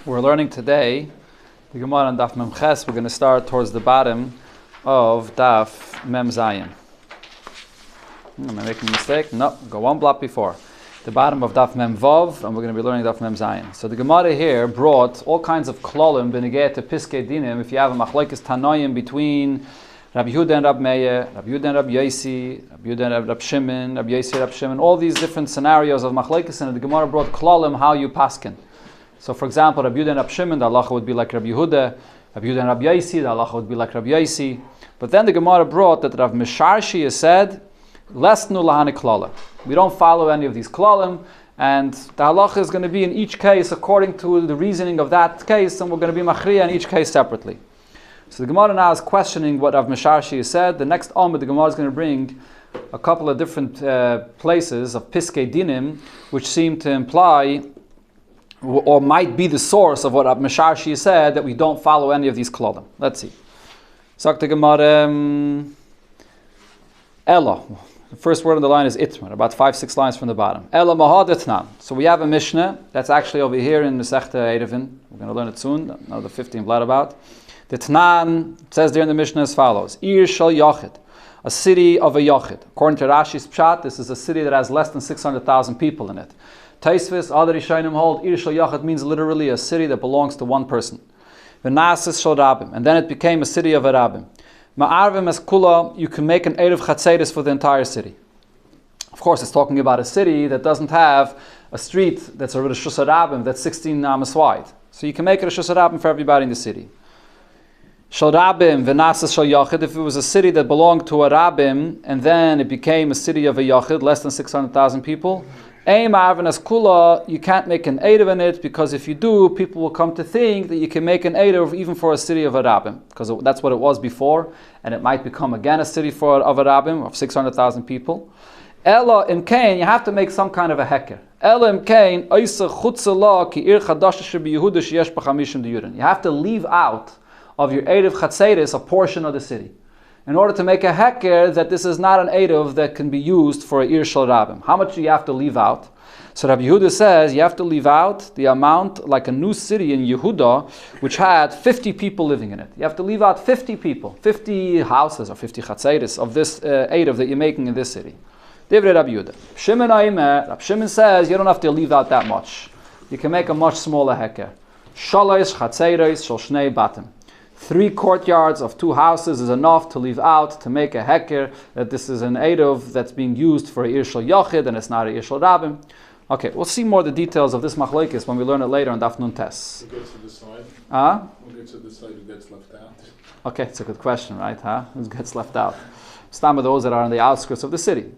We're learning today the Gemara on Daf Mem Ches. We're going to start towards the bottom of Daf Mem Zayin. Am I making a mistake? No, go one block before. The bottom of Daf Mem Vav, and we're going to be learning Daf Mem Zayin. So the Gemara here brought all kinds of klolim benegeh to Piskei Dinim. If you have a machlokes tanoim between Rabbi Yehuda and Rabbi Meir, Rabbi Yehuda and Rabbi Yosi, Rabbi Yehuda and Rabbi Shimon, Rabbi Yosi and Rabbi Shimon, all these different scenarios of machlokes, and the Gemara brought klolim how you paskin. So, for example, Rabbi Yehuda and Rabbi Shimon, the halacha would be like Rabbi Yehuda. Rabbi Yehuda and Rabbi Yosi, the halacha would be like Rabbi Yosi. But then the Gemara brought that Rav Misharshi has said, "Lesnu lahani klala." We don't follow any of these klalim, and the halacha is going to be in each case according to the reasoning of that case, and we're going to be machriya in each case separately. So the Gemara now is questioning what Rav Misharshi has said. The next Amud, the Gemara is going to bring a couple of different places of Piskei Dinim, which seem to imply or might be the source of what Rav Misharshi said, that we don't follow any of these klolim. Let's see. Sagt the Gemara, Ella. The first word on the line is itmar, about 5-6 lines from the bottom. Ella mahadetnan. So we have a Mishnah that's actually over here in Masechta Eiruvin. We're going to learn it soon. Another 15 blot about. The Tnan says there in the Mishnah as follows: Ir shel Yachid, a city of a Yachid. According to Rashi's Pshat, this is a city that has less than 600,000 people in it. Taisvis, other Rishonim hold, Ir shel Yachid means literally a city that belongs to one person. V'nasis shel Rabim, and then it became a city of a Rabim. Ma'arvim es kula, you can make an Erev Chatzeris for the entire city. Of course, it's talking about a city that doesn't have a street that's a Rosh Hashanah that's 16 amas wide. So you can make it a Rosh Hashanah for everybody in the city. Shel Rabim v'nasis shel Yachid, if it was a city that belonged to a Rabim, and then it became a city of a Yachid, less than 600,000 people, you can't make an Erev in it, because if you do, people will come to think that you can make an Erev even for a city of a Rabbim, because that's what it was before, and it might become again a city of a Rabbim of 600,000 people. Ella im Kain, you have to make some kind of a heker. Ella im Kain, you have to leave out of your Erev Chatzeris a portion of the city, in order to make a heker that this is not an Erev that can be used for a Ir Shel Rabim. How much do you have to leave out? So Rabbi Yehuda says you have to leave out the amount like a new city in Yehuda, which had 50 people living in it. You have to leave out 50 people, 50 houses or 50 Chatzeris of this Erev that you're making in this city. Divrei Rabbi Yehuda. Shimon Aimer, Rabbi Shimon says you don't have to leave out that much. You can make a much smaller heker. Shalosh Chatzeris Shel Shnei Batim. 3 courtyards of 2 houses is enough to leave out, to make a heker, that this is an Erev that's being used for a Ir Shel Yachid and it's not a Ir Shel Rabim. Okay, we'll see more of the details of this machlokes when we learn it later on Daf Nun Tes. Who gets to decide? Who gets to decide who gets left out? Okay, it's a good question, right? Who gets left out? Some of those that are on the outskirts of the city.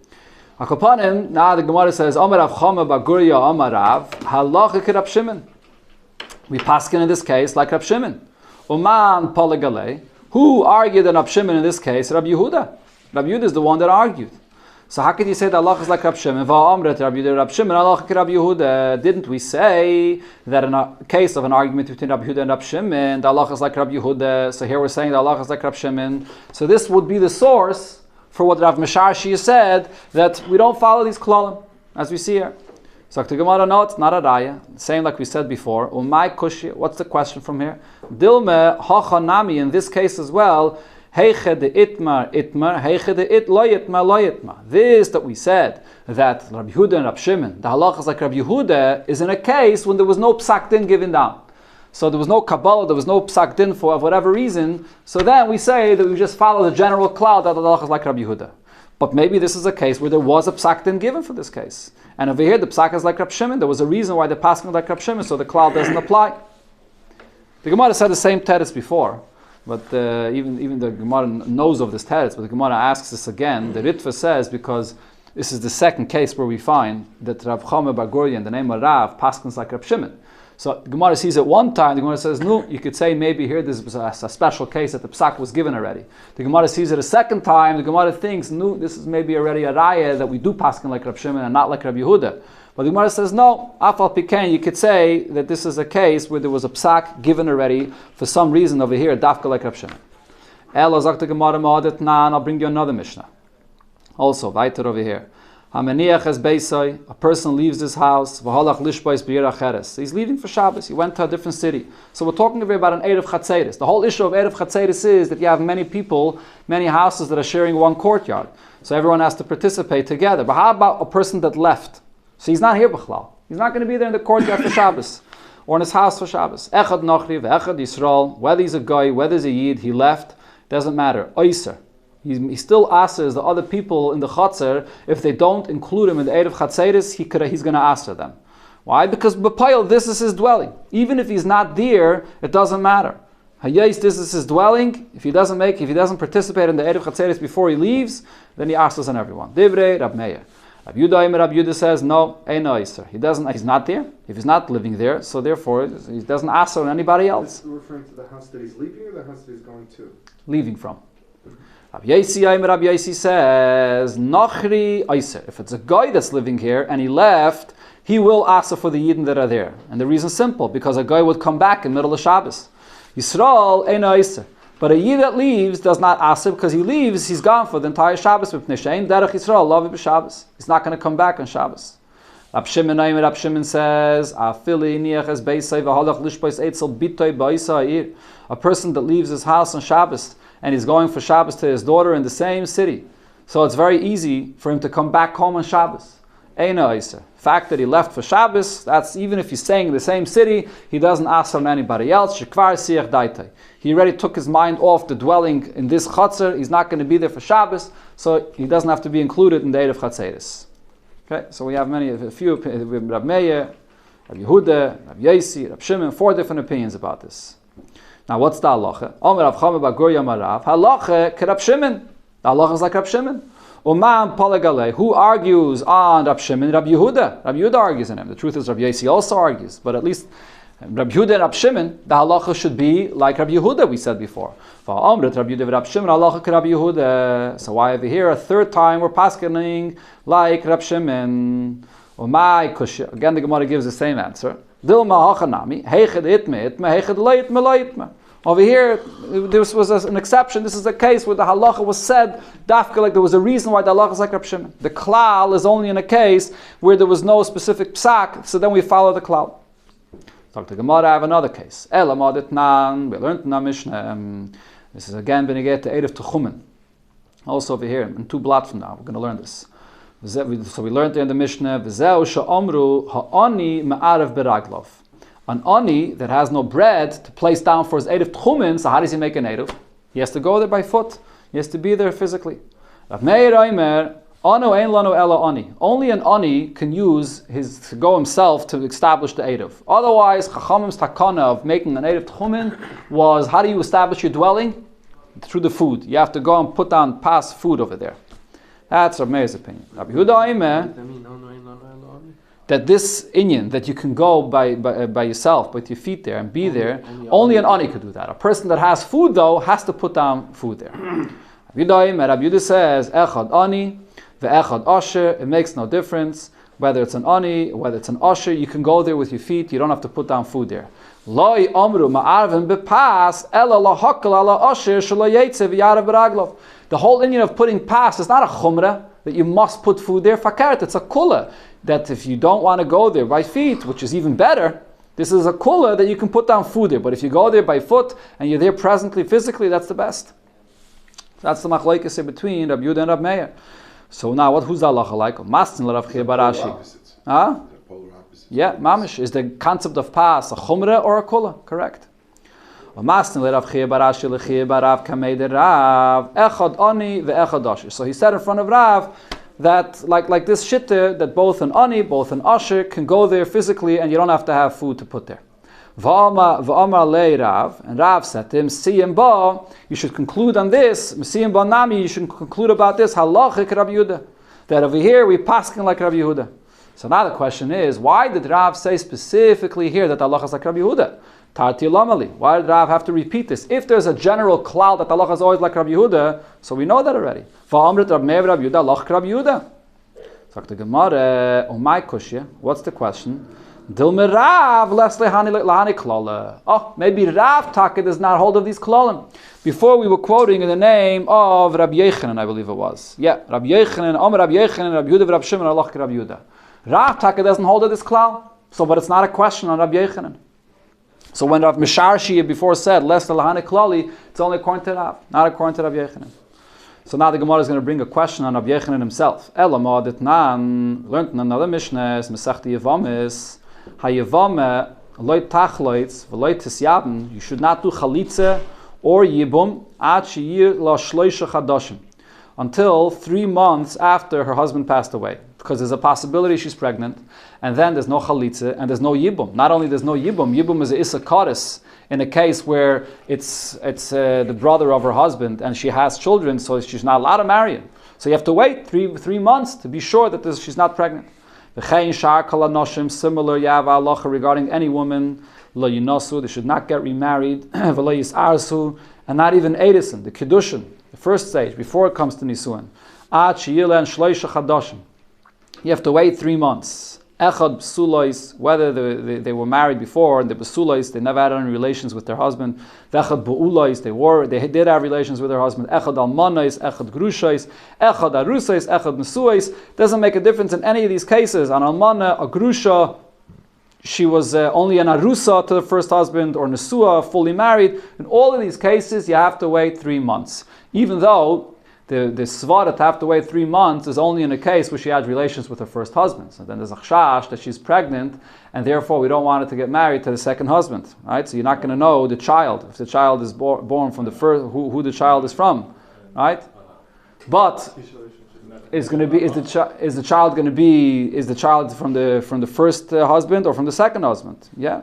Akopanim, now the Gemara says, Amar Rav Chama Bagurya Amar Rav, halacha Rab Shimon. We paskin in this case like Rab Shimon. Uman Poligale, who argued that Rab Shimon in this case? Rabbi Yehuda. Rabbi Yehuda is the one that argued. So how could you say that Allah is like Rab Shimon? Rab Shimon, Allah Rab Yehuda. Didn't we say that in a case of an argument between Rabbi Yehuda and Rab Shimon, that Allah is like Rabbi Yehuda? So here we're saying that Allah is like Rab Shimon. So this would be the source for what Rav Misharshi said, that we don't follow these klolim, as we see here. So the Gemara, no, it's not a raya. Same like we said before. Umay kushi. What's the question from here? Dilme hachanami. In this case as well. Heiche de itmar itmar. Heiche de it lo yitmar lo yitmar. This that we said that Rabbi Yehuda and Rabbi Shimon, the halachas like Rabbi Yehuda, is in a case when there was no psak din given down. So there was no Kabbalah, there was no psak din for whatever reason. So then we say that we just follow the general cloud that the halachas like Rabbi Yehuda. But maybe this is a case where there was a psak din given for this case. And over here, the psak is like Rab Shimon. There was a reason why the passing is like Rab Shimon, so the cloud doesn't apply. The Gemara said the same teretz before, but even the Gemara knows of this teretz, but the Gemara asks this again. The Ritva says, because this is the second case where we find that Rav Chama Bar Gurya, in the name of Rav, paskins like Rab Shimon. So the Gemara sees it one time, the Gemara says, no, you could say maybe here this was a special case that the psak was given already. The Gemara sees it a second time, the Gemara thinks, no, this is maybe already a raya that we do paskin like Rab Shimon and not like Rabbi Yehuda. But the Gemara says, no, afal pikein, you could say that this is a case where there was a psak given already for some reason over here, dafka like Rab Shimon. Elo zak the Gemara ma'adet nan, I'll bring you another Mishnah. Also, weiter over here. Hameniach es beisai, a person leaves his house, v'halach lishbais b'yir acheres. He's leaving for Shabbos. He went to a different city. So we're talking about an Erev Chatzeres. The whole issue of Erev Chatzeres is that you have many people, many houses that are sharing one courtyard. So everyone has to participate together. But how about a person that left? So he's not here b'chlal. He's not going to be there in the courtyard for Shabbos, or in his house for Shabbos. Echad Nochri, Echad Yisrael, whether he's a guy, whether he's a Yid, he left, doesn't matter. Oyser. He still asks the other people in the Chatzar, if they don't include him in the Erev Chatzeres, he's going to answer them. Why? Because B'payil, this is his dwelling. Even if he's not there, it doesn't matter. Hayais, this is his dwelling. If he doesn't participate in the Erev Chatzeres before he leaves, then he asks on everyone. Divrei Rab Meir. Rab Yudah says, no, Eino Eiser. He's not there. If he's not living there, so therefore he doesn't ask on anybody else. Is this referring to the house that he's leaving or the house that he's going to? Leaving from. Rabbi Yaisi says, Nochri Eiser. If it's a guy that's living here and he left, he will ask for the Yidden that are there. And the reason's simple, because a guy would come back in the middle of Shabbos. Yisrael Eino Eiser. But a Yid that leaves does not ask because he leaves, he's gone for the entire Shabbos. He's not going to come back on Shabbos. Rab Shimon says, a person that leaves his house on Shabbos and he's going for Shabbos to his daughter in the same city. So it's very easy for him to come back home on Shabbos. The fact that he left for Shabbos, that's even if he's staying in the same city, he doesn't ask from anybody else. He already took his mind off the dwelling in this Chatzar. He's not going to be there for Shabbos, so he doesn't have to be included in the Erev Chatzeres. Okay, so we have a few opinions. Rab Meir, Rab Yehuda, Rab Yaisi, Rab Shimon, 4 different opinions about this. Now, what's the halacha? Omer Rav Chama bar Gur Yamarav. Halacha ke Rab Shimon. The halacha is like Rab Shimon. Umam Palagale. Who argues on Rab Shimon? Rab Yehuda. Rab Yehuda argues in him. The truth is Rab Yaisi also argues, but at least Rab Yehuda and Rab Shimon, the halacha should be like Rab Yehuda, we said before. So why over here, a third time, we're paskening like Rab Shimon? Again, the Gemara gives the same answer. Over here, this was an exception. This is a case where the halacha was said, dafka, like there was a reason why the halacha is like Rab Shimon. The klal is only in a case where there was no specific psak, so then we follow the klal. Talk to Gemara, I have another case. We learned in our Mishnah. This is again beneged to Erev Techumen. Also over here, in 2 blot from now, we're going to learn this. So we learned there in the Mishnah, V'zeu she'omru ha'ani me'arev beraglov. An ani that has no bread to place down for his Erev Techumen, so how does he make an Erev? He has to go there by foot. He has to be there physically. Rav Meir Omer, Anu ein lanu ela ani. Only an ani can use to go himself to establish the Erev. Otherwise, Chachamim's takana of making an Erev Techumen was, how do you establish your dwelling? Through the food. You have to go and pass food over there. That's Rav Meir's opinion. Rabbi Yehuda Omer, that this inyan, that you can go by yourself, with your feet there, and be there, only an ani could do that. A person that has food, though, has to put down food there. Rabbi Yehuda says, Echad ani, ve'echad asher, it makes no difference. Whether it's an ani, whether it's an asher, you can go there with your feet, you don't have to put down food there. Loi amru ma'arvim bepas, ela lahakal ala asher, shelo yetze v'yarav b'raglov. The whole inyan of putting pas is not a chumrah, that you must put food there. Fakert, it's a kula. That if you don't want to go there by feet, which is even better, this is a kula that you can put down food there. But if you go there by foot and you're there presently, physically, that's the best. That's the machlokes between Rab Yehuda and Rab Meir. So now, who's the halacha like? Mastin l'Rav Chia Barashi. Huh? Yeah, mamish. Is the concept of pas a chumrah or a kula? Correct. So he said in front of Rav that like this shitter, that both an ani, both an asher can go there physically and you don't have to have food to put there. And Rav said to him, you should conclude on this, you should conclude about this, that over here we paskin like Rabbi Yehuda. So now the question is, why did Rav say specifically here that Allah is like Rabbi Yehuda? Tarti Lamali. Why did Rav have to repeat this? If there's a general cloud that Allah is always like Rabbi Yehuda, so we know that already. Va'amrit Rab Meir Rabbi Yehuda, Lach Rabbi Yehuda. Talk to Gemara, my kushya. What's the question? Dilme Rav less lehani klala. Oh, maybe Rav Taka does not hold of these klalim. Before we were quoting in the name of Rabbi Yechanan, I believe it was. Yeah, Rabbi Yechanan, Rabbi Yechanan, Rabbi Yehuda, Rabbi Shimon, Allah Rabbi Yehuda. Rav Taka doesn't hold of this klal. So, but it's not a question on Rabbi Yechanan. So when Rav Misharshi before said less lehani klali, it's only according to Rav, not according to Rabbi Yechanan. So now the Gemara is going to bring a question on Rabbi Yechanan himself. Elama ditnan learned in another Mishnah, Masechta Yevamis, HaYevame loy tachloitz v'loy tisyaben. You should not do chalitza or yibum ad sheyir la shloisha chadashim, until 3 months after her husband passed away, because there's a possibility she's pregnant, and then there's no chalitza and there's no yibum. Not only there's no yibum, yibum is a isakaris in a case where it's the brother of her husband and she has children, so she's not allowed to marry him. So you have to wait three months to be sure that she's not pregnant. Similar, you have halacha regarding any woman, lo yinasu, they should not get remarried, v'lo yisarsu, and not even edison, the kiddushin, the first stage, before it comes to nisuin. Ad sheyilen shloisha chadashim. You have to wait 3 months. Echad b'sulois, whether they were married before, and the b'sulois, they never had any relations with their husband. V'echad b'ulois, they did have relations with their husband. Echad almonois, echad grushais, echad arusais, echad nesuais. Doesn't make a difference in any of these cases. An almana, a grusha, she was only an arusa to the first husband, or nesua, fully married. In all of these cases, you have to wait 3 months. Even though the svara to have to wait 3 months is only in a case where she had relations with her first husband. So then there's a chash that she's pregnant, and therefore we don't want her to get married to the second husband, right? So you're not going to know the child, if the child is born from the first, who the child is from, right? But is the child from the first husband or from the second husband? Yeah.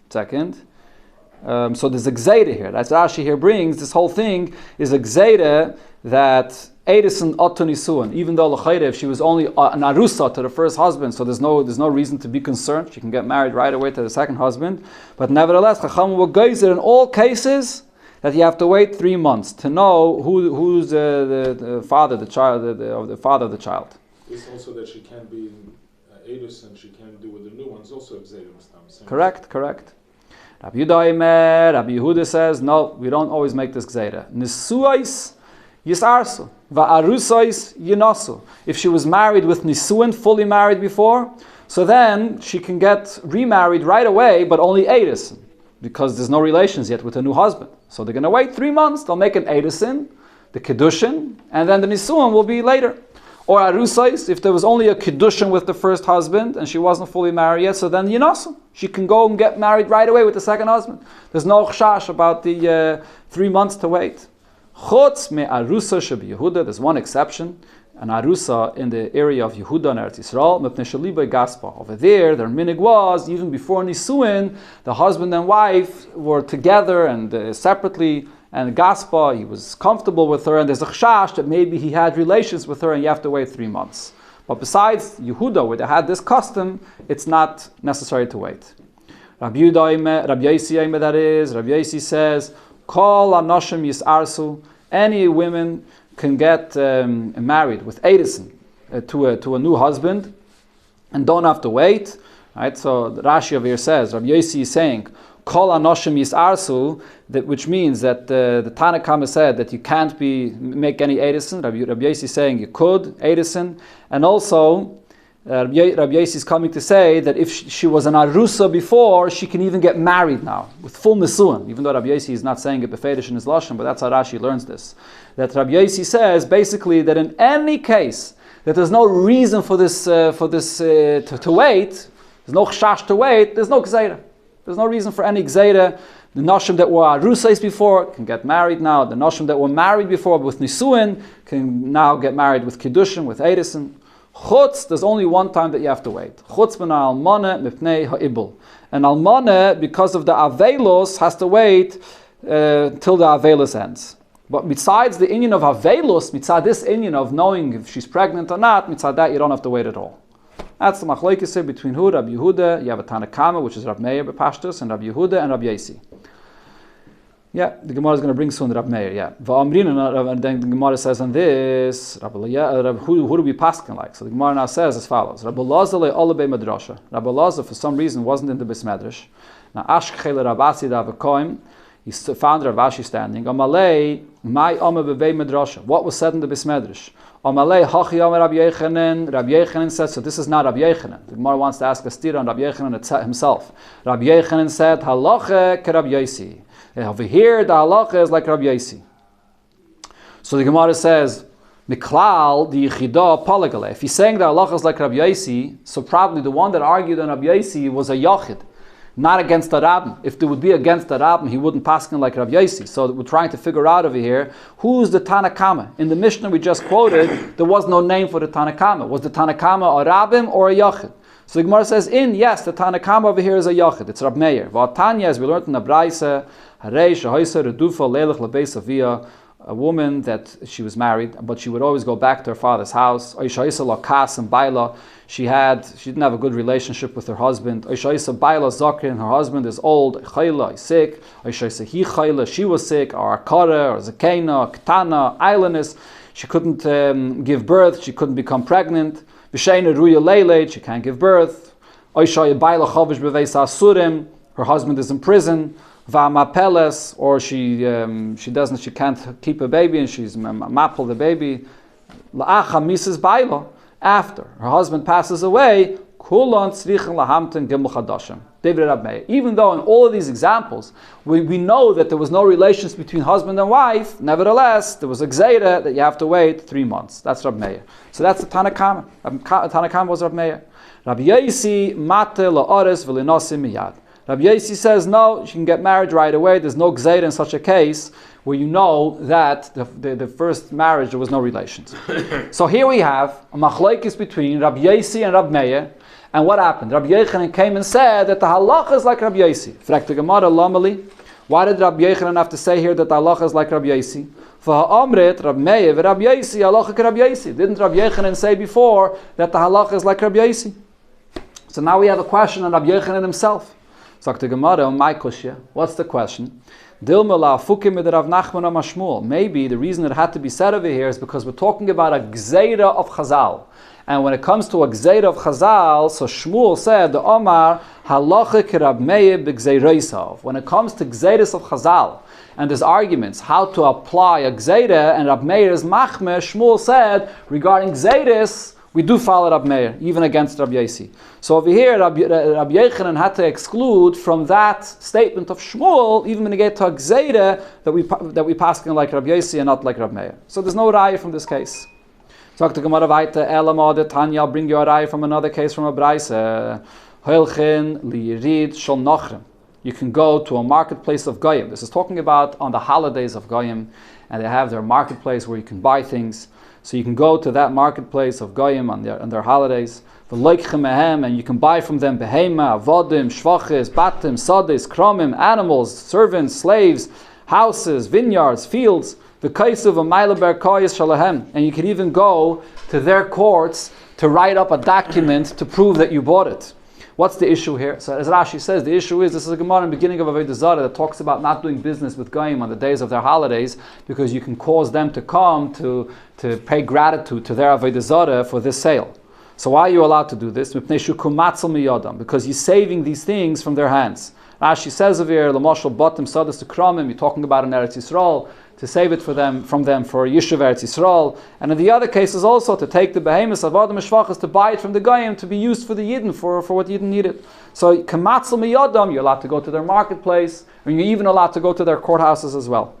Second. So there's a gzeida here. That's what Rashi here brings. This whole thing is a gzeida that Edison Otonisuan, even though l'chayre, if she was only an arusa to the first husband, so there's no reason to be concerned. She can get married right away to the second husband. But nevertheless, Chacham will geyser in all cases that you have to wait 3 months to know who's the father, the child, the father of the child. It's also that she can't be Edison, and she can't do with the new ones. Also, gzeida. Correct. Rabbi Yehuda says, no, we don't always make this gzeira. Nisuais yisarsu, va'arusais yinasu. If she was married with nisuin, fully married before, so then she can get remarried right away, but only edison, because there's no relations yet with her new husband. So they're going to wait 3 months, they'll make an edison, the kiddushin, and then the nisuin will be later. Or arusais, if there was only a kiddushin with the first husband and she wasn't fully married yet, so then yinasu, she can go and get married right away with the second husband. There's no chash about the 3 months to wait. Chutz me arusa shebi Yehuda. There's one exception, an arusa in the area of Yehuda and Eretz Yisrael. Mepnei sheliba gaspa. Over there, their minig was even before nisuin, the husband and wife were together and separately. And Gaspa, he was comfortable with her, and there's a chash that maybe he had relations with her, and you have to wait 3 months. But besides Yehuda, where they had this custom, it's not necessary to wait. Rabbi Yosi, that is, Rabbi Yosi says, Kol anoshim yisarsu, any women can get married with edison to a new husband, and don't have to wait. Right? So Rashi over here says, Rabbi Yosi is saying, Kol anoshim yisarsu, which means that the Tanakama said that you can't make any edison. Rabbi Yosi is saying you could edison, and also Rabbi Yosi is coming to say that if she was an arusa before, she can even get married now with full nisuin. Even though Rabbi Yosi is not saying it befedish in his lashon, but that's how Rashi learns this. That Rabbi Yosi says basically that in any case that there's no reason for this to wait, there's no chash to wait, there's no gzeira. There's no reason for any gzeira. The noshim that were arusais before can get married now. The noshim that were married before with nisuin can now get married with kiddushin, with edison. Chutz, there's only one time that you have to wait. Chutz ben almana mipnei ha'ibul. And almana, because of the avelos, has to wait till the avelos ends. But besides the inyan of avelos, mitzad this inyan of knowing if she's pregnant or not, mitzad that you don't have to wait at all. That's the machlokes between Rabbi Yehuda. You have a Tanakama, which is Rabbi Meir Bepashtus, and Rabbi Yehuda and Rabbi Yosi. Yeah, the Gemara is going to bring soon Rab Meir. Yeah, and then the Gemara says on this, who do we paskin like? So the Gemara now says as follows: Rabbi Lazar le'olabei madrasha. Rabbi Lazar for some reason wasn't in the Beis Medrash. Now Ashkechel Rabasi Davakoim, he found Rav Ashi standing. Amalei my Omer bevei madrasha. What was said in the Beis Medrash? Amalei hachi Omer Rabbi Yechanan. Rabbi Yechanan said, so this is not Rabbi Yechanan. The Gemara wants to ask a stira on Rabbi Yechanan himself. Rabbi Yechanan said, halacha ke Rabbi Yosi. Over here, the halacha is like Rabbi Yosi. So the Gemara says, Miklal the Yichida Palagale. If he's saying the halacha is like Rabbi Yosi, so probably the one that argued on Rabbi Yosi was a Yachid, not against the Rabbin. If there would be against the Rabbin, he wouldn't paskin like Rabbi Yosi. So we're trying to figure out over here, who's the Tanakama? In the Mishnah we just quoted, there was no name for the Tanakama. Was the Tanakama a Rabbin or a Yachid? So the Gemara says, yes, the Tanakama over here is a Yachid. It's Rab Meir. V'atanya, as we learned in the Braisa, Harei shehoisa redufa leilach lebeis avia, a woman that she was married, but she would always go back to her father's house. Oishaisa lakas and baila, she didn't have a good relationship with her husband. Oishaisa baila zakrin, her husband is old. Chayla is sick. Oishaisa hi chayla, she was sick. Or akara, or zakena, ketana, islandess. She couldn't give birth. She couldn't become pregnant. V'sheina ruya leileit, she can't give birth. Oishaya baila chavish beveis asurim, her husband is in prison. Va'mapeles, or she can't keep a baby and she's mapel the baby. La'acha misas baila, after her husband passes away, kulon tzrichen lahamten gimel chadashim. David Rab Meir. Even though in all of these examples we know that there was no relations between husband and wife, nevertheless there was a gzeira that you have to wait 3 months. That's Rab Meir. So that's the Tanakama. Tanakama was Rab Meir. Rabbi Yosi mate la'ores v'linosim miyad. Rabbi Yosi says no, she can get married right away. There's no gzeira in such a case where you know that the first marriage there was no relations. So here we have a machlokes between Rabbi Yosi and Rab Meir. And what happened? Rabbi Yechanan came and said that the halacha is like Rabbi Yosi. Fragt the Gemara, Lamali, why did Rabbi Yechanan have to say here that the halacha is like Rabbi Yosi? For ha'amrit, Rabbi Meir, Rabbi Yosi, halacha ke Rabbi Yosi. Didn't Rabbi Yechanan say before that the halacha is like Rabbi Yosi? So now we have a question on Rabbi Yechanan himself. Sagt the Gemara, my kushya, what's the question? Dilma fukim mit Rav Nachman Mashmuel. Maybe the reason it had to be said over here is because we're talking about a gzeira of Chazal. And when it comes to a gzeira of Chazal, so Shmuel said, the Omar, halacha ke Rab Meir b'gzeireisav. When it comes to gzeiras of Chazal, and there's arguments how to apply a gzeira, and Rab Meir is machmer, Shmuel said, regarding gzeiras, we do follow Rab Meir, even against Rabbi Yosi. So over here, Rabbi Yechanan had to exclude from that statement of Shmuel, even when you get to a gzeira, that we pass like Rabbi Yosi and not like Rab Meir. So there's no raya from this case. Talk to Gemara Vaita, Elama de Tanya, I'll bring you a raya from another case from a Braisa. Hoilchin liyirid shol nachrim. You can go to a marketplace of Goyim. This is talking about on the holidays of Goyim, and they have their marketplace where you can buy things. So you can go to that marketplace of Goyim on their holidays. And you can buy from them behema, avodim, shvachis, batim, sadis, kromim, animals, servants, slaves, houses, vineyards, fields. The case of a mailaber koyes shalahem, and you can even go to their courts to write up a document to prove that you bought it. What's the issue here? So as Rashi says, the issue is, this is a Gemara in the beginning of Avodah Zarah that talks about not doing business with Goyim on the days of their holidays, because you can cause them to come to pay gratitude to their Avodah Zarah for this sale. So why are you allowed to do this? Because you're saving these things from their hands. Rashi says over here, L'moshel batim sadas to kramim, you're talking about in Eretz Yisrael, to save it from them for Yishuv Eretz Yisrael, and in the other cases also to take the behemoths of Adam Shvachas, to buy it from the Goyim to be used for the Yidden, for what Yidden needed. So kamatzel miyadam, you're allowed to go to their marketplace, and you're even allowed to go to their courthouses as well.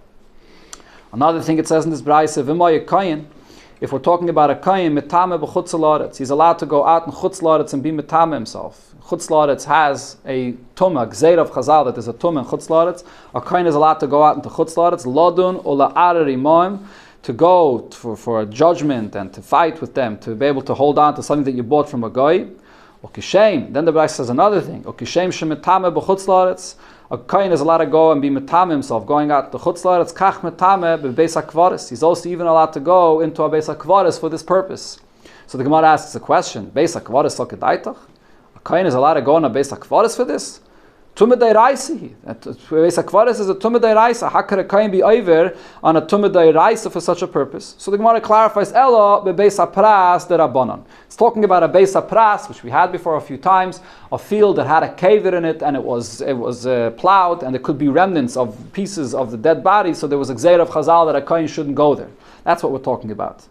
Another thing it says in this Braisa, v'moy kayin, if we're talking about a kayin mitame b'chutz la'aretz, he's allowed to go out in chutz la'aretz and be mitame himself. Chutz la'aretz has a tumah, gzeir of chazal, that is a tumah in chutz la'aretz. A kayin is allowed to go out into chutz la'aretz, lodun or la'arer imoim, to go for a judgment and to fight with them, to be able to hold on to something that you bought from a goy. Okishem. Then the Braisa says another thing. Okishem shemitame b'chutz la'aretz. A kohen is allowed to go and be metame himself, going out to chutz la'aretz. Kach metame bebeis hakvaris. He's also even allowed to go into a beis hakvaris for this purpose. So the Gemara asks a question: Beis hakvaris lo kedaitach? A kohen is allowed to go in a beis hakvaris for this? Tumah Deiraisa. Beis HaKvaris is a Tumah Deiraisa. How could a Kain be over on a Tumah Deiraisa for such a purpose? So the Gemara clarifies, Ela beBeis HaPras derabanan. It's talking about a Beis HaPras, which we had before a few times, a field that had a cave in it, and it was plowed, and there could be remnants of pieces of the dead body, so there was a Gzeir of Chazal that a Kain shouldn't go there. That's what we're talking about.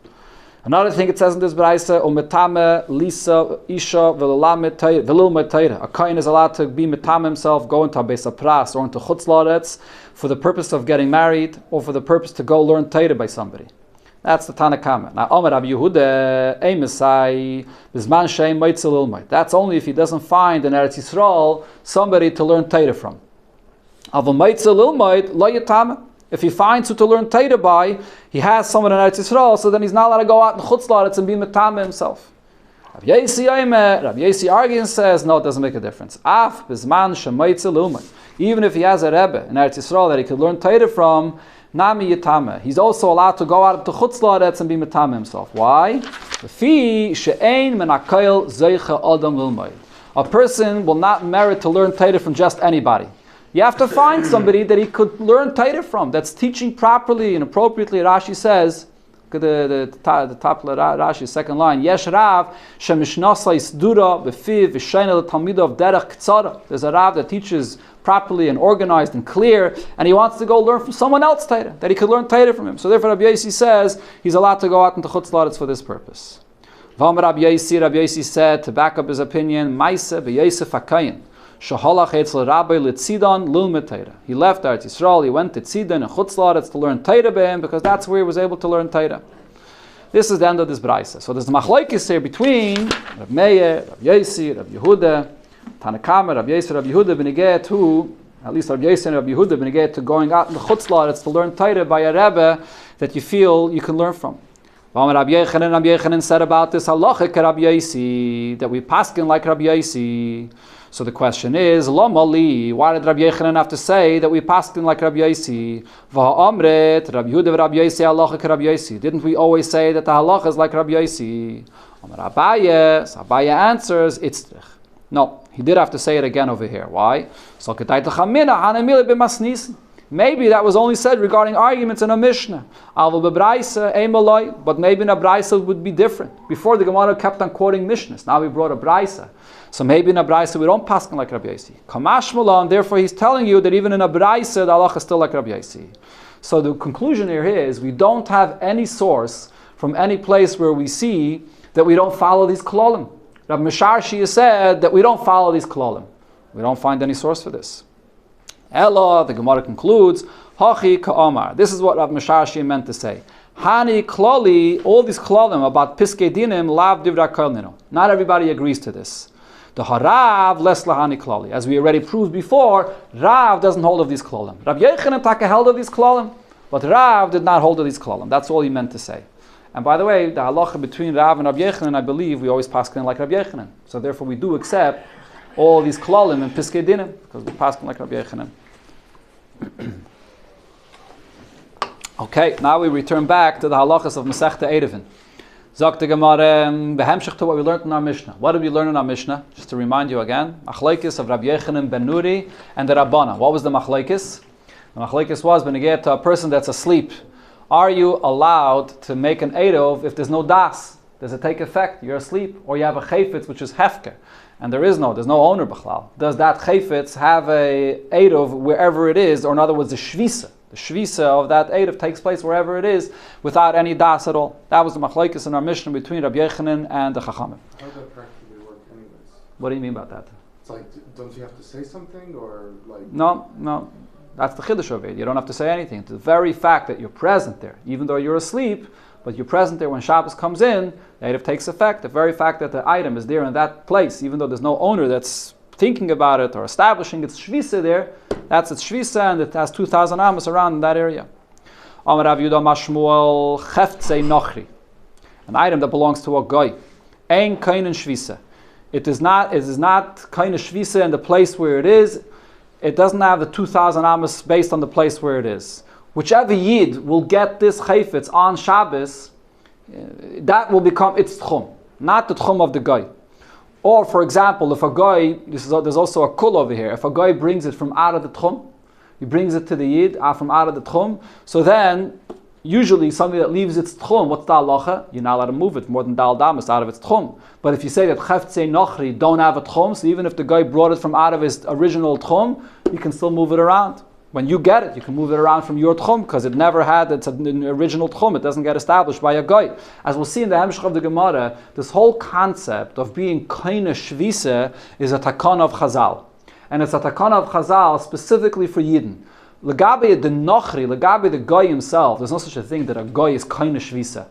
Another thing it says in this Braisa, Umetame Lisa Isha Velilmet Teira. A Kain is allowed to be metame himself, go into a Beis HaPras or into Chutz La'aretz for the purpose of getting married or for the purpose to go learn Teira by somebody. That's the Tanakama. Now, Omer Rabbi Yehuda, Eimesai, Bizman Shein Moitzel Ilmait. That's only if he doesn't find in Eretz Yisrael somebody to learn Teira from. Aval Moitzel Ilmait Lo Yitame. If he finds who to learn Teira by, he has someone in Eretz Yisrael, so then he's not allowed to go out in Chutz La'aretz and be metame himself. Rabbi Yesi argues and says, no, it doesn't make a difference. Af Bizman Shemoitzel Ilmait. Even if he has a Rebbe in Eretz Yisrael that he could learn Teira from, Nami Yitame. He's also allowed to go out to Chutz La'aretz and be metame himself. Why? A person will not merit to learn Teira from just anybody. You have to find somebody that he could learn Teira from, that's teaching properly and appropriately. Rashi says, the top of Rashi's second line, Yesh Rav shemishnasa isdura b'fiv v'shayna l'talmido of derech k'tzara. There's a Rav that teaches properly and organized and clear, and he wants to go learn from someone else Teira, that he could learn Teira from him. So therefore Rabbi Yossi says he's allowed to go out into Chutz La'aretz for this purpose. Rabbi Yossi said, to back up his opinion, Maise b'Yosef HaKayin. He left Eretz Yisrael, he went to Tzidon and Chutz La'aretz to learn Teira by him, because that's where he was able to learn Teira. This is the end of this Braisa. So there's the machlokes here between Rav Meir, Rav Yossi, Rav Yehuda, Tanakama, Rav Yossi, Rav Yehuda, beneged to, at least Rav Yossi and Rav Yehuda, beneged to going out in the Chutz La'aretz to learn Teira by a Rebbe that you feel you can learn from. Rabbi Yechanan said about this halacha Rabbi Yossi, that we paskin like Rabbi Yossi. So the question is, Lama li, why did Rabbi Yechanan have to say that we paskin like Rabbi Yossi? V'ha'amret, Rabbi Yehuda Rabbi Yossi halacha Rabbi Yossi. Didn't we always say that the halacha is like Rabbi Yossi? Amar Abaye, so Abaye answers, itzrich. No, he did have to say it again over here. Why? So maybe that was only said regarding arguments in a Mishnah. But maybe in a Braisa it would be different. Before the Gemara kept on quoting Mishnahs. Now we brought a Braisa. So maybe in a Braisa we don't paskin like Rabbi Yossi. Kamash Mulan, therefore he's telling you that even in a Braisa the halacha is still like Rabbi Yossi. So the conclusion here is we don't have any source from any place where we see that we don't follow these klolim. Rabbi Misharshi has said that we don't follow these klolim. We don't find any source for this. Ella, the Gemara concludes, Hachi ka'amar. This is what Rav Misharshi meant to say. Hani klali, all these klolim about piskei dinim, lav divra kolnino. Not everybody agrees to this. The harav les lahani klali. As we already proved before, Rav doesn't hold of these klolim. Rav Yechanan taka held of these klolim, but Rav did not hold of these klolim. That's all he meant to say. And by the way, the halacha between Rav and Rav Yechanan, I believe, we always paskin like Rav Yechanan. So therefore we do accept all these klolim and piskei dinim, because we paskin like Rav Yechanan. Okay, now we return back to the halachas of Masechta Eiruvin. Zok the Gemara, behemshich to what we learned in our Mishnah. What did we learn in our Mishnah? Just to remind you again, machlokes of Rabbi Yechanan ben Nuri and the Rabbana. What was the machlokes? The machlokes was beneged to a person that's asleep. Are you allowed to make an eirov if there's no das? Does it take effect? You're asleep, or you have a chayfetz which is hefker, and there's no owner b'chlal. Does that chayfetz have a eirov wherever it is, or in other words, the shvisa? The shvisa of that eirov takes place wherever it is, without any das at all. That was the machlokes in our Mishnah between Rabbi Yechanan and the Chachamim. How does that practically work, anyways? What do you mean by that? It's like, don't you have to say something, or like? No. That's the chiddush of it. You don't have to say anything. The very fact that you're present there, even though you're asleep, but you're present there when Shabbos comes in, the eirov takes effect. The very fact that the item is there in that place, even though there's no owner that's thinking about it or establishing its shvisa there, that's its shvisa, and it has 2,000 amos around in that area. Amar Rav Yudah Mashmuel Cheftzei Nochri, an item that belongs to a goy. Ein kainen shvisa. It is not kainen shvisa in the place where it is. It doesn't have the 2,000 amos based on the place where it is. Whichever yid will get this chayfetz on Shabbos, that will become its tchum, not the tchum of the guy. Or, for example, if a guy, there's also a kul over here, if a guy brings it from out of the tchum, he brings it to the yid from out of the tchum, so then, usually something that leaves its tchum, what's the halacha? You're not allowed to move it more than dal damas out of its tchum. But if you say that cheftzei nochri don't have a tchum, so even if the guy brought it from out of his original tchum, you can still move it around. When you get it, you can move it around from your tchum because it never had its original tchum. It doesn't get established by a guy. As we'll see in the Hemshech of the Gemara, this whole concept of being kaina shvisa is a takana of Chazal. And it's a takana of Chazal specifically for Yidden. Legabe the nochri, legabe the guy himself, there's no such a thing that a guy is kaina shvisa.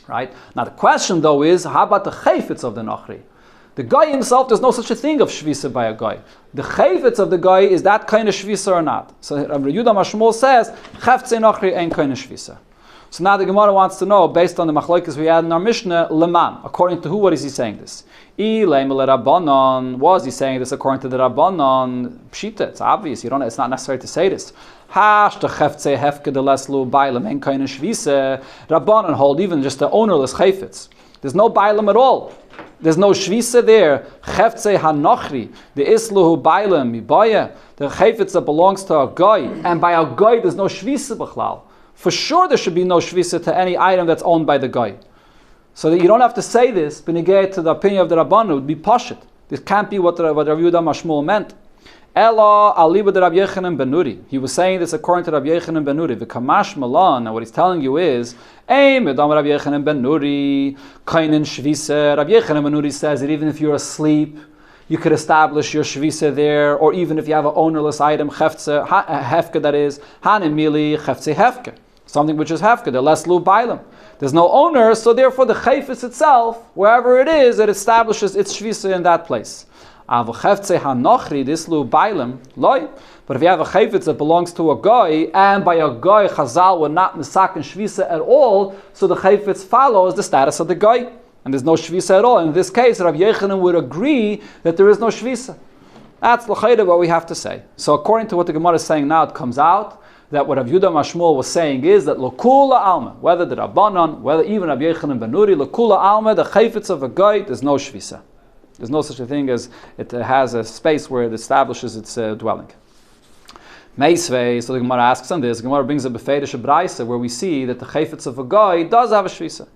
Right? Now the question though is, how about the chayfetz of the nochri? The guy himself, there's no such a thing of shvisa by a guy. The chayfetz of the guy, is that kind of shvisa or not? So Rabbi Yehuda Mashmol says, cheftzei nochri ain't kind of shvisa. So now the Gemara wants to know, based on the machlokes we had in our Mishnah, leman, according to who, what is he saying this? Was he saying this according to the Rabbanon? Pshita, it's obvious, it's not necessary to say this. Rabbanon hold even just the ownerless chayfetz. There's no bailam at all. There's no shvisa there. Cheftzei hanochri, the isluhu bailam mibaya, the chayfetz that belongs to a guy, and by a guy there's no shvisa b'chlal. For sure there should be no shvisa to any item that's owned by the guy. So that you don't have to say this, benegay to the opinion of the Rabbanon, it would be pashit. This can't be what Rabbi Yehuda Mashmul meant. Ela aliba de Rabbi Yechanan ben Nuri. He was saying this according to Rabbi Yechanan ben Nuri. V'kamash malan, and what he's telling you is, medam Rabbi Yechanan ben Nuri, kainin shvisa. Rabbi Yechanan ben Nuri says that even if you're asleep, you could establish your shvisa there, or even if you have an ownerless item, hefka that is, hanimili chefze hefka. Something which is hefka, the less lu bailam. There's no owner, so therefore the chayfetz itself, wherever it is, it establishes its shvisa in that place. But if you have a chayfetz that belongs to a guy, and by a guy Chazal were not misaken shvisa at all, so the chayfetz follows the status of the guy, and there's no shvisa at all. In this case, Rabbi Yechanan would agree that there is no shvisa. That's l'chayda what we have to say. So according to what the Gemara is saying now, it comes out that what Rabbi Yehuda Mashmul was saying is that l'kula alma, whether the Rabbanon, whether even Rabbi Yechanan ben Nuri, l'kula alma, the chayfetz of a guy, there's no shvisa. There's no such a thing as it has a space where it establishes its dwelling. Meisvei, so the Gemara asks on this. The Gemara brings a befedish braisa where we see that the chayfetz of a guy does have a shvisa.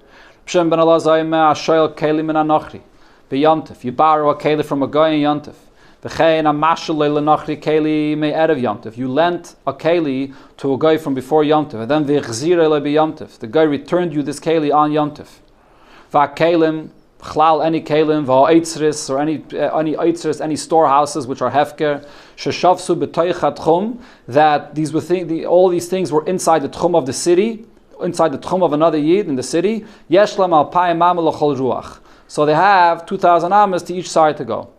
Pshem ben Elazar ashoyel keli min anochri b'yamtiv. You borrow a keli from a guy in yamtiv. V'chein amashal le'lenachri keli me'erev yamtiv. You lent a keli to a guy from before yamtiv, and then v'chzira le'b'yamtiv. The guy returned you this keli on yamtiv. V'kelim chlal any kelim v'ha'eitzris, or any eitzris, any storehouses which are hefker sheshavsu b'toichat tchum, that these were all these things were inside the tchum of the city, inside the tchum of another yid in the city. Yeshlam al payim amal l'chol ruach. So they have 2,000 amas to each side to go.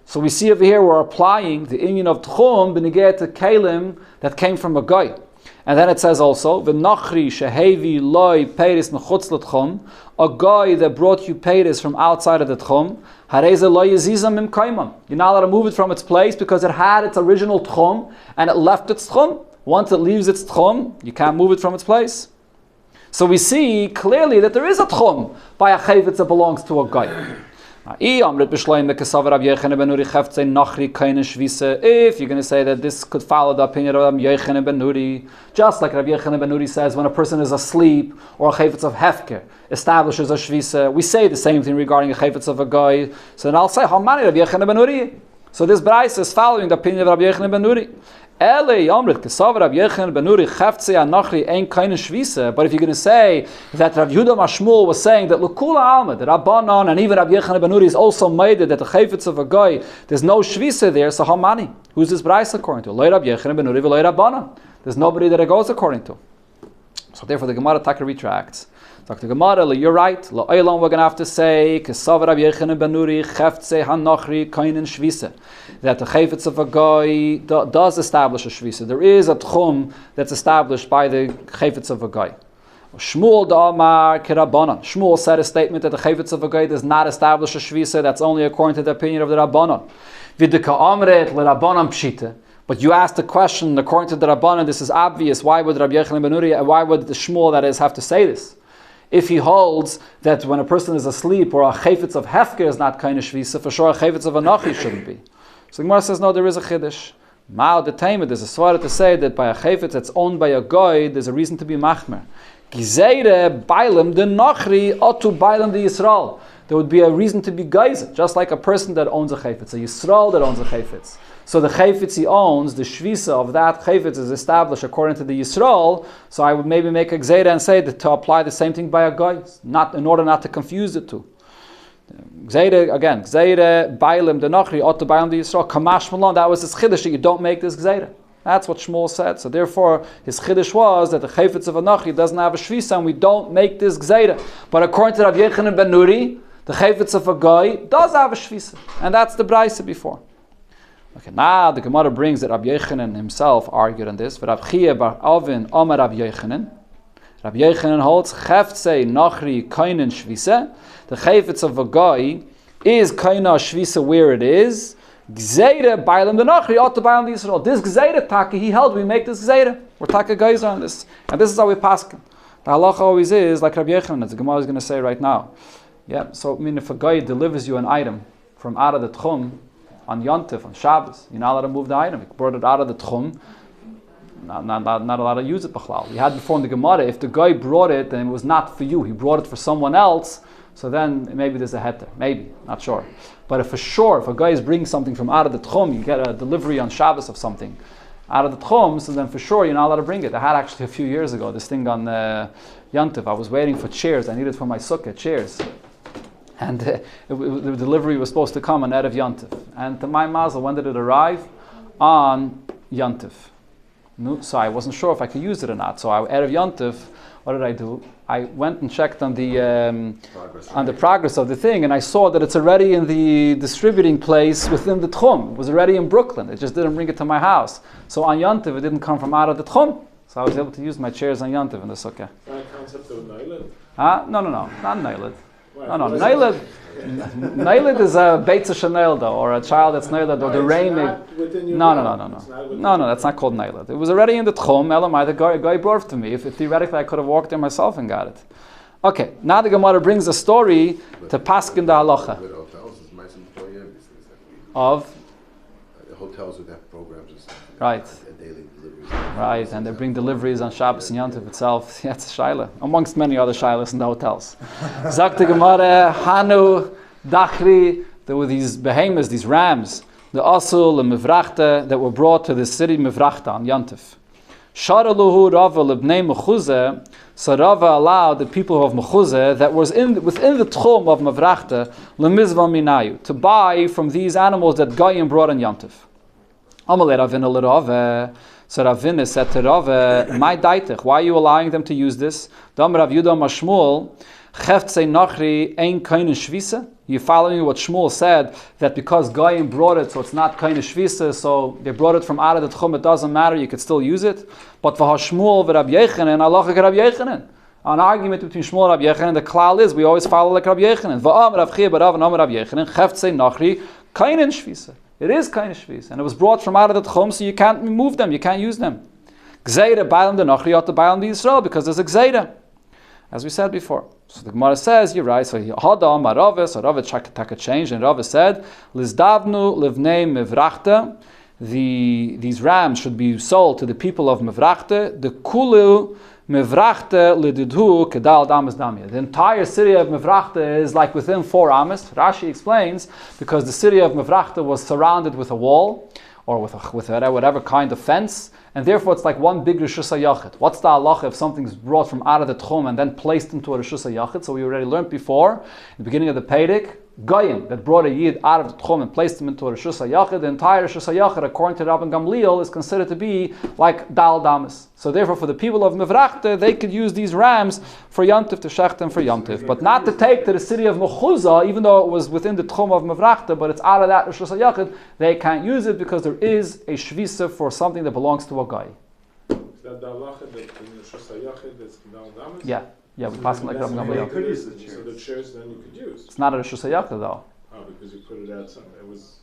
So we see over here we're applying the inyan of tchum b'negei to kelim that came from a guy. And then it says also, v'nachri shehevi loy peiris nechutz l'tchum, a guy that brought you peiris from outside of the tchum, hareze loy yezizam im kaimam. You're not allowed to move it from its place because it had its original tchum and it left its tchum. Once it leaves its tchum, you can't move it from its place. So we see clearly that there is a tchum by a chayvetz that belongs to a guy. If you're going to say that this could follow the opinion of Rabbi Yechanan ben Nuri, just like Rabbi Yechanan ben Nuri says when a person is asleep or a chayvetz of hefker establishes a shvisa, we say the same thing regarding a chayvetz of a guy. So then I'll say, how many Rabbi Yechanan ben Nuri? So this braisa is following the opinion of Rabbi Yechanan ben Nuri. But if you're going to say that Rav Yehuda Mashmul was saying that L'kula Alma, that Rabbanon and even Rabbi Yechanan ben Nuri is also made that the chayfetz of a guy, there's no shvisa there, so how many? Who's this braisa according to? Lo Rabbi Yechanan ben Nuri v'lo Rabbanon. There's nobody that it goes according to. So therefore the Gemara Taka retracts. Dr. Gemara, you're right. Lo Eilam, we're going to have to say Kesav Rabbi Yechanan ben Nuri cheftzei hanochri kainin shvisa, that the chayfetz of a guy does establish a shvisa. There is a tchum that's established by the chayfetz of a guy. Shmuel da'amar k'Rabbanan. Shmuel said a statement that the chayfetz of a guy does not establish a shvisa. That's only according to the opinion of the Rabbanan. V'dika amret l'Rabbanan pshita. But you asked the question according to the Rabbanan. This is obvious. Why would Rabbi Yechanan ben Nuri? Why would the Shmuel, that is, have to say this? If he holds that when a person is asleep or a chayfetz of hefker is not kind of shvisa, for sure a chayfetz of anachi shouldn't be. So the Gemara says, no, there is a chiddush. Ma'al the taimah, there's a svara to say that by a chayfetz that's owned by a goy, there's a reason to be machmer. Gizeire bailam the nachri otu bailam the Yisrael. There would be a reason to be geyser, just like a person that owns a chayfetz, a Yisrael that owns a chayfetz. So the chayfetz he owns, the shvisa of that chayfetz is established according to the Yisrael. So I would maybe make a gzeira and say that to apply the same thing by a goy, not in order not to confuse the two. Gzeira again, gzeira bailim the nachri otu bailam the Yisrael kamash malon. That was his chiddush that you don't make this gzeira. That's what Shmuel said. So therefore, his chiddush was that the chayfetz of anachi doesn't have a shvisa, and we don't make this gzeira. But according to Rav Yechanan ben Nuri, the chayfetz of a guy does have a shvisa, and that's the brayse before. Okay, now the Gemara brings that Rabbi Yechanan himself argued on this. Rav Chia bar Avin Omer Rabbi Yechanan. Rabbi Yechanan holds Cheftze Nachri Kainen Shvisa. The chayfetz of a guy is Kaina Shvisa where it is. Gzeira Bailam the Nachri ought to Bailam the Yisrael. This Gzeira Taka he held. We make this Gzeira. We're Taka guys on this, and this is how we paskin. The halacha always is like Rabbi Yechanan, as the Gemara is going to say right now. Yeah. So I mean, if a guy delivers you an item from out of the tchum on Yontif, on Shabbos, you're not allowed to move the item. You brought it out of the tchum, not allowed to use it b'chlal. We had before in the Gemara, if the guy brought it and it was not for you, he brought it for someone else, so then maybe there's a heter. Maybe, not sure. But if for sure, if a guy is bringing something from out of the tchum, you get a delivery on Shabbos of something out of the tchum, so then for sure you're not allowed to bring it. I had actually a few years ago this thing on Yontif. I was waiting for chairs. I needed for my sukkah chairs. And the delivery was supposed to come on Erev Yontif. And to my mazel, when did it arrive? On Yontif. No, so I wasn't sure if I could use it or not. So Erev Yontif, what did I do? I went and checked on the progress of the thing, and I saw that it's already in the distributing place within the Tchum. It was already in Brooklyn. It just didn't bring it to my house. So on Yontif, it didn't come from out of the Tchum. So I was able to use my chairs on Yontif in the sukkah. That concept of Nailed? No, not Nailed. No, Nailed is a Beitza Shanel though, or a child that's Nailed, or the Reimig. No, that's not called Nailed. It was already in the Tchum, Elamai, the guy brought it to me. If theoretically I could have walked there myself and got it. Okay, now the Gemara brings a story to Paskin the Halacha. Of? Hotels would have programs and stuff. Right. Daily deliveries. Right, and they bring deliveries on Shabbos and Yontif itself. Yeah, it's a shaila, amongst many other shailas in the hotels. Zak the Gemara, Hanu, Dachri, there were these behemoths, these rams, the Asul and Mivrachta, that were brought to the city Mivrachta on Yontif. Sharaluhu Rava Lebnei Mechuzeh, so Rava allowed the people of Mechuzeh that was within the Tchum of Mivrachta, Lemizva Minayu, to buy from these animals that Goyim brought on Yontif. Amalei Ravina l'Rave. So Ravina said to Rave, "My daitich, why are you allowing them to use this?" Dam Rav Yudah Mashmuel, Cheftze Nachri ein kain shvisa. You following what Shmuel said, that because Goyim brought it, so it's not kain shvisa, so they brought it from out of the tchum, it doesn't matter, you could still use it. But for Shmuel v'Rab Yechanan, halacha Rab Yechanan. An argument between Shmuel and Rab Yechanan, the klal is we always follow like Rab Yechanan. V'am Rav Chia b'Rav and Am Rab Yechanan, Cheftze Nachri kain shvisa. It is kind of shvis, and it was brought from out of the tchum, so you can't move them, you can't use them. Gzeira bailam the nachri to bailam the Yisrael, because there's a gzeira, as we said before. So the Gemara says, you're right. So Hadam Rava, so Rava taka changed, and Rava said, Lizdavnu livnei mivrachta. These rams should be sold to the people of Mivrachta. The kulu Mivrachta lididhu kedal damas damya. The entire city of Mivrachta is like within 4 amas. Rashi explains, because the city of Mivrachta was surrounded with a wall, or with whatever kind of fence, and therefore it's like one big Rishus HaYachid. What's the halacha if something's brought from out of the tchum and then placed into a Rishus HaYachid? So we already learned before, in the beginning of the Peirik, Goyim that brought a Yid out of the tchum and placed him into a Rishus HaYachid, the entire Rishus HaYachid, according to Rabban Gamliel, is considered to be like Dal Damas. So therefore for the people of Mivrachta, they could use these rams for Yontif, to shecht them for Yontif, but not to take to the city of Mechuzah, even though it was within the tchum of Mivrachta, but it's out of that Rishus HaYachid, they can't use it because there is a shvisa for something that belongs to a guy. Is that the halacha that in the Rishus HaYachid that's Dal Damas? Yeah, we pass them like Rabban Gamliel. So the chairs then you could use. It's not a Rishus HaYachid though. Oh, because you put it outside. It was.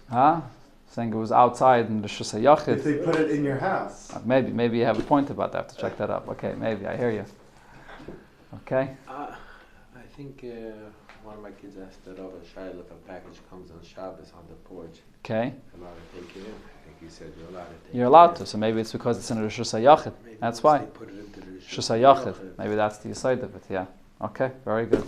Saying it was outside in the Rishus HaYachid. If they put it in your house. Maybe you have a point about that. I have to check that up. Okay, maybe I hear you. Okay. I think one of my kids asked that of a child if a package comes on Shabbos on the porch. Okay. Allowed to take it in. I think he said you're allowed to take You're it allowed in. to, so maybe it's because it's in a Rosh Hashanah. Maybe That's once why. they put it into the Rosh Hashanah. Maybe that's the side of it, yeah. Okay, very good.